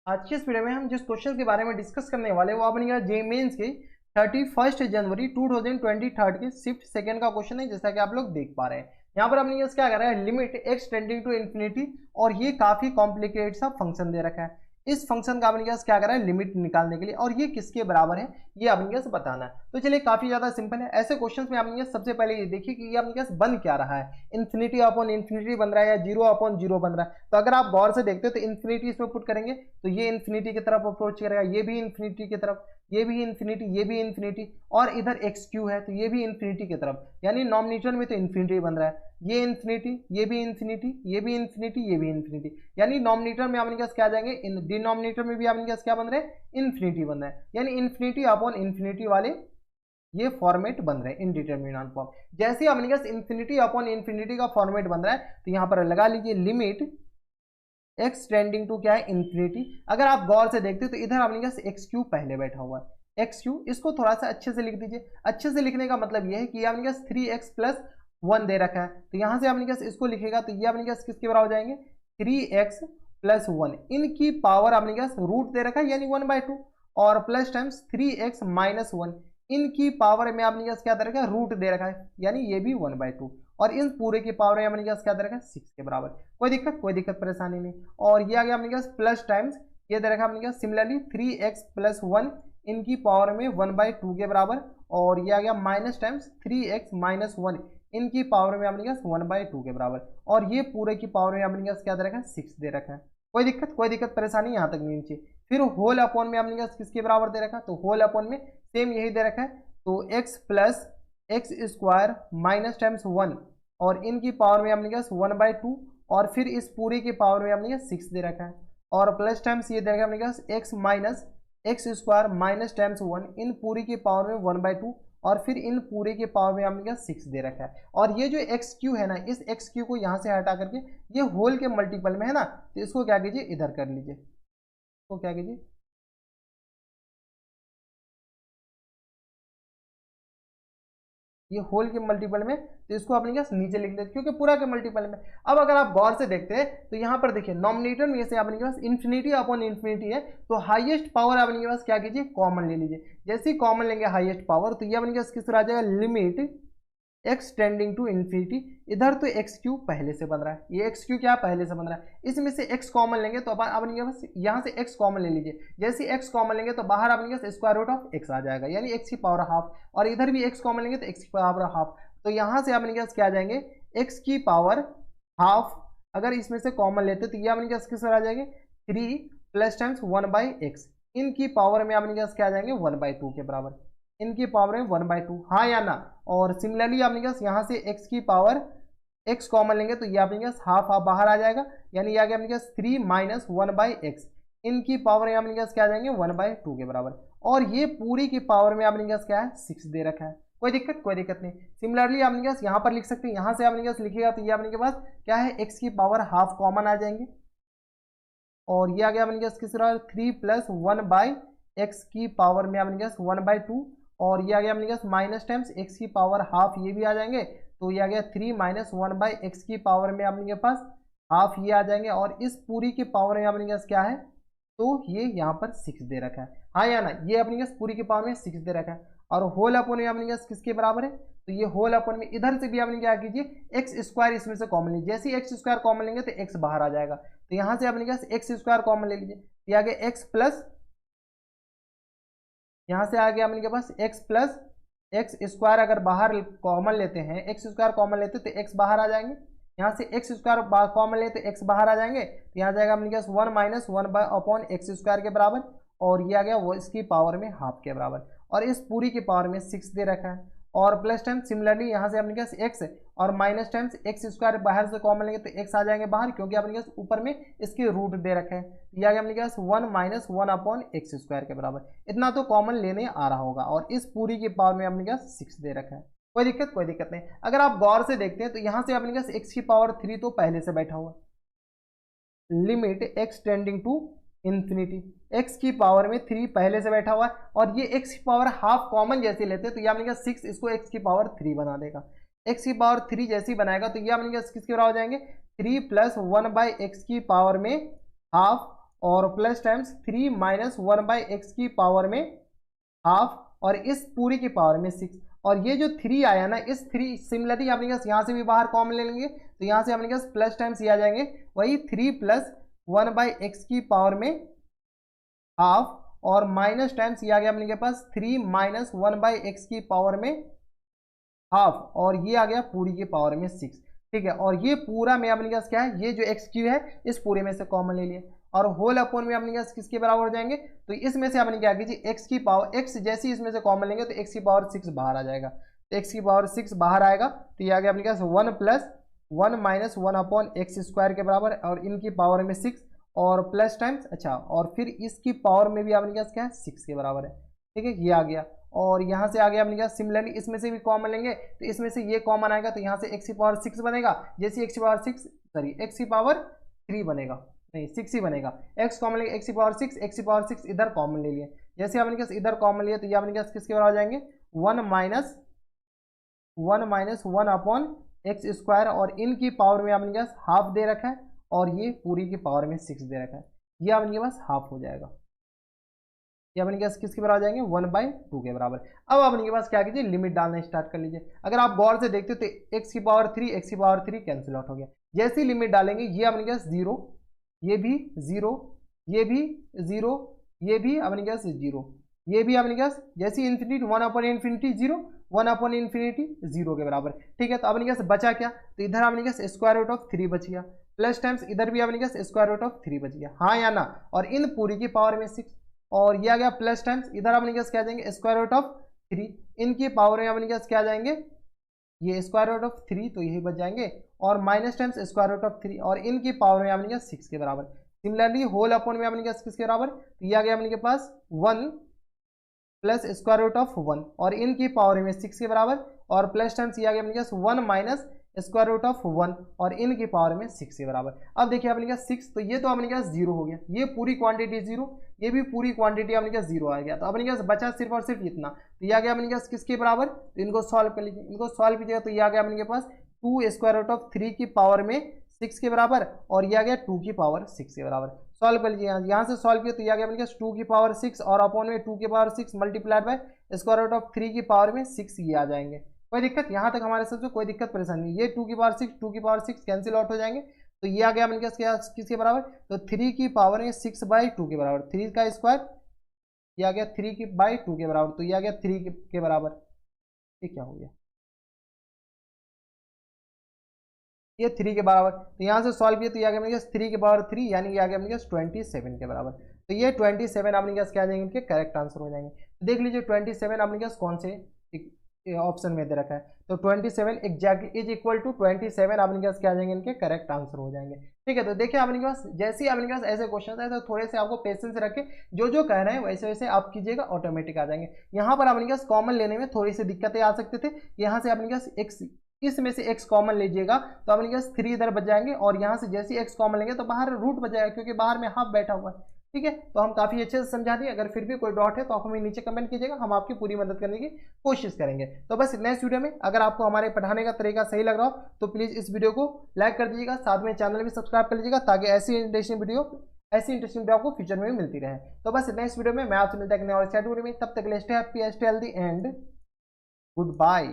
आज की इस वीडियो में हम जिस क्वेश्चन के बारे में डिस्कस करने वाले हैं वो अपने जे मेंस के 31 जनवरी 2023 के शिफ्ट सेकंड का क्वेश्चन है, जैसा कि आप लोग देख पा रहे हैं। यहाँ पर अपने क्या कर रहा है, limit x tending to infinity, और ये काफी कॉम्प्लिकेटेड सा फंक्शन दे रखा है। इस फंक्शन का अपने क्या कर रहा है, लिमिट निकालने के लिए, और ये किसके बराबर है ये अपने बताना है। तो चलिए काफी ज्यादा सिंपल है। ऐसे क्वेश्चंस में अपने सबसे पहले ये देखिए कि ये अपने बन क्या रहा है, इन्फिनिटी अपॉन इन्फिनिटी बन रहा है या जीरो अपॉन जीरो बन रहा है। तो अगर आप गौर से देखते हो तो इन्फिनिटी इसमें पुट करेंगे तो ये इन्फिनिटी की तरफ अप्रोच करेगा, ये भी इन्फिनिटी की तरफ, ये भी इन्फिनिटी, ये भी इन्फिनिटी, और इधर एक्स क्यू है तो ये भी इन्फिनिटी की तरफ, यानी नॉमिनेटर में तो इन्फिनिटी बन रहा है, ये इन्फिनिटी, ये भी इन्फिनिटी, ये भी इन्फिनिटी, ये भी इन्फिनिटी, यानी नॉमिनेटर में आपने क्या आ जाएंगे, डिनोमिनेटर में भी आपने क्या बन रहे हैं, इन्फिनिटी बन रहा है, यानी इन्फिनिटी अपॉन इन्फिनिटी वाले ये फॉर्मेट बन रहे हैं इनडिटरमिनेंट फॉर्म। जैसे आपने क्या इन्फिनिटी अपॉन इन्फिनिटी का फॉर्मेट बन रहा है तो यहां पर लगा लीजिए लिमिट एक्स टेंडिंग टू क्या है, इन्फिनिटी। अगर आप गौर से देखते तो इधर आपने क्या एक्स क्यू पहले बैठा हुआ है, एक्स क्यू, इसको थोड़ा सा अच्छे से लिख दीजिए। अच्छे से लिखने का मतलब ये है कि आपने क्या 3x प्लस 1 दे रखा है, तो यहां से आपने क्या इसको लिखेगा तो ये आपने क्या किसके बराबर हो जाएंगे, 3x प्लस 1, इनकी पावर आपने क्या रूट दे रखा है यानी 1/2, और प्लस टाइम्स 3x माइनस 1, इनकी पावर में आपने क्या दे रखा है, रूट दे रखा है, यानी ये भी 1/2, और इन पूरे की पावर में आपने क्या दे रखा है, 6 के बराबर। कोई दिक्कत परेशानी नहीं। और ये आ गया आपने क्या प्लस टाइम्स ये दे रखा है आपने क्या, सिमिलरली 3x प्लस 1, इनकी पावर में 1/2 के बराबर, और ये आ गया माइनस टाइम्स 3x माइनस 1, इनकी पावर में आपने क्या 1/2 के बराबर, और ये पूरे की पावर में आपने क्या दे रखा है, 6 दे रखा है। कोई दिक्कत परेशानी यहाँ तक नहीं नीचे। फिर होल अपॉन में आपने क्या किसके बराबर दे रखा है, तो होल अपॉन में सेम यही दे रखा है, तो x plus x square minus times 1, और इनकी पावर में आपने क्या 1/2, और फिर इस पूरी की पावर में आपने क्या 6 दे रखा है, और प्लस टाइम्स ये दे रखा है आपने क्या x minus x square minus times 1, इन पूरी की पावर में 1/2, और फिर इन पूरे के पावर में आपने क्या 6 दे रखा है। और ये जो एक्स क्यू है ना, इस एक्स क्यू को यहाँ से हटा करके ये होल के मल्टीपल में है ना, तो इसको क्या कीजिए, इधर कर लीजिए, तो क्या कीजिए, ये होल के मल्टीपल में, तो इसको आपने क्या नीचे लिख देते क्योंकि पूरा के मल्टीपल में। अब अगर आप गौर से देखते हैं तो यहाँ पर देखिए नॉमिनेटर में से आपने के पास इन्फिनिटी अपॉन इन्फिनिटी है, तो हाईएस्ट पावर आपने के पास क्या कीजिए, कॉमन ले लीजिए। जैसे ही कॉमन लेंगे हाईएस्ट पावर तो ये आपने क्या किस तरह आ जाएगा, limit x tending to infinity, इधर तो एक्स क्यू पहले से बन रहा है, ये एक्स क्यू क्या पहले से बन रहा है, इसमें से एक्स कॉमन लेंगे तो अपन बस यहाँ से एक्स कॉमन ले लीजिए। जैसे एक्स कॉमन लेंगे तो बाहर अपने स्क्वायर रूट ऑफ एक्स आ जाएगा, यानी एक्स की पावर हाफ, और इधर भी एक्स कॉमन लेंगे तो एक्स की पावर हाफ, तो यहाँ से अपने क्या आ जाएंगे, एक्स की पावर हाफ, अगर इसमें से कॉमन लेते तो ये अपने किस आ जाएंगे, 3 प्लस टाइम्स 1/x, इनकी पावर में अपने क्या आ जाएंगे 1/2 के बराबर, इनकी पावर में 1/2, हाँ या ना। और सिमिलरली आपने क्या यहाँ से x की पावर x कॉमन लेंगे तो ये आपने क्या हाफ हाफ बाहर आ जाएगा, यानी ये आ गया आपने क्या 3 माइनस 1/x, इनकी पावर में आपने क्या आ जाएंगे 1/2 के बराबर, और ये पूरी की पावर में आपने क्या है 6 दे रखा है। कोई दिक्कत नहीं। सिमिलरली आपने क्या यहाँ पर लिख सकते हैं, यहाँ से आपने क्या लिखिएगा तो ये आपने के पास क्या है, x की पावर हाफ कॉमन आ जाएंगे, और ये आ गया अपने किस तरह 3 प्लस 1/x की पावर में अपने क्या 1/2, और ये आ गया अपने क्या माइनस टाइम्स x की पावर हाफ, ये भी आ जाएंगे, तो ये आ गया 3 माइनस 1/x की पावर में अपने के पास हाफ ये आ जाएंगे, और इस पूरी की पावर में अपने क्या है, तो ये यहाँ पर 6 दे रखा है, हाँ या ना, ये अपने पूरी की पावर में 6 दे रखा है। और होल अपन में अपने किसके बराबर है, तो ये होल अपन में इधर से भी आपने क्या कीजिए, एक्स स्क्वायर इसमें से कॉमन लीजिए, जैसे एक्स स्क्वायर कॉमन लेंगे तो एक्स बाहर आ जाएगा, तो यहाँ से आपने क्या एक्स स्क्वायर कॉमन ले लीजिए, ये आ गया एक्स प्लस, यहाँ से आ गया अपने के पास एक्स प्लस एक्स स्क्वायर, अगर बाहर कॉमन लेते हैं, एक्स स्क्वायर कॉमन लेते तो एक्स बाहर आ जाएंगे, यहाँ से एक्स स्क्वायर कॉमन लेते तो एक्स बाहर आ जाएंगे, तो यहाँ जाएगा अपने पास 1 माइनस 1/अपॉन एक्स स्क्वायर के बराबर, और ये आ गया वो इसकी पावर में हाफ के बराबर, और इस पूरी की पावर में 6 दे रखा है, और प्लस टाइम सिमिलरली यहाँ से अपने पास एक्स और माइनस टाइम्स एक्स स्क्वायर बाहर से कॉमन लेंगे तो एक्स आ जाएंगे बाहर, क्योंकि अपने पास ऊपर में इसके रूट दे रखे हैं, ये आ गया अपने पास 1 माइनस 1/अपॉन एक्स स्क्वायर के बराबर, इतना तो कॉमन लेने आ रहा होगा, और इस पूरी की पावर में अपने पास 6 दे रखा है। कोई दिक्कत नहीं। अगर आप गौर से देखते हैं तो यहाँ से अपने पास एक्स की पावर 3 तो पहले से बैठा हुआ, limit x tending to infinity, x की पावर में 3 पहले से बैठा हुआ है, और ये एक्स की पावर हाफ कॉमन जैसे लेते हैं तो ये आपने क्या 6, इसको एक्स की पावर 3 बना देगा, एक्स की पावर 3 जैसे ही बनाएगा तो ये आपने क्या किसके बराबर हो जाएंगे, 3 प्लस 1/x की पावर में हाफ, और प्लस टाइम्स 3 माइनस 1/x की पावर में हाफ और इस पूरी की पावर में 6। और ये जो 3 आया ना, इस 3 सिमिलरली अपने पास यहाँ से भी बाहर कॉमन ले लेंगे तो यहाँ से अपने पास प्लस टाइम्स ये आ जाएंगे, वही 3 प्लस 1/x की पावर में हाफ और माइनस टाइम्स ये आ गया अपने के पास 3 माइनस 1/x की पावर में हाफ और ये आ गया पूरी की पावर में 6। ठीक है, और ये पूरा में अपने पास क्या है, ये जो एक्स क्यू है इस पूरे में से कॉमन ले लिए और होल अपॉन में अपने पास किसके बराबर हो जाएंगे, तो इसमें से अपने क्या कीजिए एक्स की पावर एक्स जैसे इसमें से कॉमन लेंगे तो एक्स की पावर 6 बाहर आ जाएगा, तो एक्स की पावर 6 बाहर आएगा तो ये आ गया अपने पास 1 प्लस 1 माइनस 1/x स्क्वायर के बराबर और इनकी पावर में 6 और प्लस टाइम्स अच्छा और फिर इसकी पावर में भी अपने पास क्या है 6 के बराबर है। ठीक है, ये आ गया और यहाँ से आ गया अपने पास सिमिलरली इसमें से भी कॉमन लेंगे तो इसमें से ये कॉमन आएगा तो यहाँ से एक्स की पावर 6 बनेगा, जैसे एक्स की पावर 6 सॉरी एक्स की पावर 3 बनेगा, नहीं 6 ही बनेगा, एक्स कॉमन लेंगे एक्स की पावर 6, एक्स की पावर 6 इधर कॉमन ले लिए, जैसे अपने पास इधर कॉमन लिए तो ये अपने पास किसके बराबर हो जाएंगे 1 माइनस 1/x स्क्वायर और इनकी पावर में अपने पास हाफ दे रखा है और ये पूरी की पावर में 6 दे रखा है, ये अपने पास हाफ हो जाएगा, ये अपने पास किसके बराबर आ जाएंगे 1/2 के बराबर। अब अपने के पास क्या कीजिए लिमिट डालना स्टार्ट कर लीजिए। अगर आप गौर से देखते हो तो x की पावर 3 x की पावर 3 कैंसिल आउट हो गया, जैसे ही लिमिट डालेंगे ये अपने पास 0, ये भी 0, ये भी 0, ये भी अपने पास 0, ये भी अपने पास जैसे इन्फिनिटी 1/∞ 0 1/∞ 0 के बराबर। ठीक है, तो अपने पास बचा क्या, तो इधर अपने पास स्क्वायर रूट ऑफ 3 बच गया, प्लस टाइम्स इधर भी अपने पास स्क्वायर रूट ऑफ 3 बच गया, हाँ या ना, और इन पूरी की पावर में 6 और ये आ गया प्लस टाइम्स इधर अपने पास क्या आ जाएंगे स्क्वायर रूट ऑफ 3, इनकी पावर में अपने पास क्या आ जाएंगे ये स्क्वायर रूट ऑफ 3 तो यही बच जाएंगे और minus times square root of 3 और इनकी पावर में अपने पास 6 के बराबर। सिमिलरली होल अपॉन में अपने पास किसके बराबर, तो ये आ गया अपने पास 1 प्लस स्क्वायर रूट ऑफ 1 और इनकी पावर में 6 के बराबर और प्लस टाइम्स ये आ गया अपने पास 1 माइनस स्क्वायर रूट ऑफ 1 और इनकी पावर में 6 के बराबर। अब देखिए अपने पास 6 तो ये तो अपने पास 0 हो गया, ये पूरी क्वांटिटी 0, ये भी पूरी क्वांटिटी अपने पास 0 आ गया, तो अपने पास बचा सिर्फ और सिर्फ इतना, तो ये आ गया अपने पास किसके बराबर, तो इनको सॉल्व कर लीजिए, इनको सॉल्व कीजिएगा तो ये आ गया अपने पास 2 स्क्वायर रूट ऑफ 3 की पावर में 6 के बराबर और ये आ गया 2 की पावर 6 के बराबर। सॉल्व कर लीजिए, यहाँ से सॉल्व किया तो ये आ गया अपने पास 2 की पावर 6 और अपॉन में 2 की power 6 multiplied by square root of 3 की पावर में 6 ये आ जाएंगे। कोई दिक्कत, यहाँ तक हमारे सबसे कोई दिक्कत परेशानी नहीं, ये 2 की पावर 6 2 की पावर 6 कैंसिल आउट हो जाएंगे तो ये आ गया अपने पास क्या किसके बराबर, तो 3 की पावर में 6/2 के बराबर, 3 का स्क्वायर ये आ गया 3/2 के बराबर, तो ये आ गया 3 के बराबर, ये क्या हो गया ये 3 के बराबर, तो यहाँ से सॉल्व किया तो ये आ गया मेरे पास 3 के पावर 3 यानी ये आ गया मेरे पास 27 के बराबर, तो ये 27 अपने पास क्या आ जाएंगे इनके करेक्ट आंसर हो जाएंगे। देख लीजिए 27 अपने पास कौन से ऑप्शन में दे रखा है, तो 27 एग्जैक्टली इज इक्वल टू 27 अपने पास क्या आ जाएंगे इनके करेक्ट आंसर हो जाएंगे। ठीक है, तो देखिए अपने पास जैसे ही अपने पास ऐसे क्वेश्चन है तो थोड़े से आपको पेशेंस रखे, जो जो कह रहे हैं वैसे वैसे आप कीजिएगा ऑटोमेटिक आ जाएंगे। यहाँ पर अपने पास कॉमन लेने में थोड़ी सी दिक्कतें आ सकते थे, यहाँ से अपने पास एक्स इसमें से x कॉमन लीजिएगा तो अपने पास 3 इधर बच जाएंगे और यहाँ से जैसे x कॉमन लेंगे तो बाहर रूट बच जाएगा क्योंकि बाहर में हाफ बैठा हुआ है। ठीक है, तो हम काफ़ी अच्छे से समझा दिए, अगर फिर भी कोई डाउट है तो आप हमें नीचे कमेंट कीजिएगा, हम आपकी पूरी मदद करने की कोशिश करेंगे। तो बस नेक्स्ट वीडियो में अगर आपको हमारे पढ़ाने का तरीका सही लग रहा हो तो प्लीज़ इस वीडियो को लाइक कर दीजिएगा, साथ में चैनल भी सब्सक्राइब कर लीजिएगा ताकि ऐसी इंटरेस्टिंग वीडियो आपको फ्यूचर में मिलती रहे। तो बस नेक्स्ट वीडियो में मैं आपसे मिलता है और तब तक के लिए stay happy stay healthy and good bye.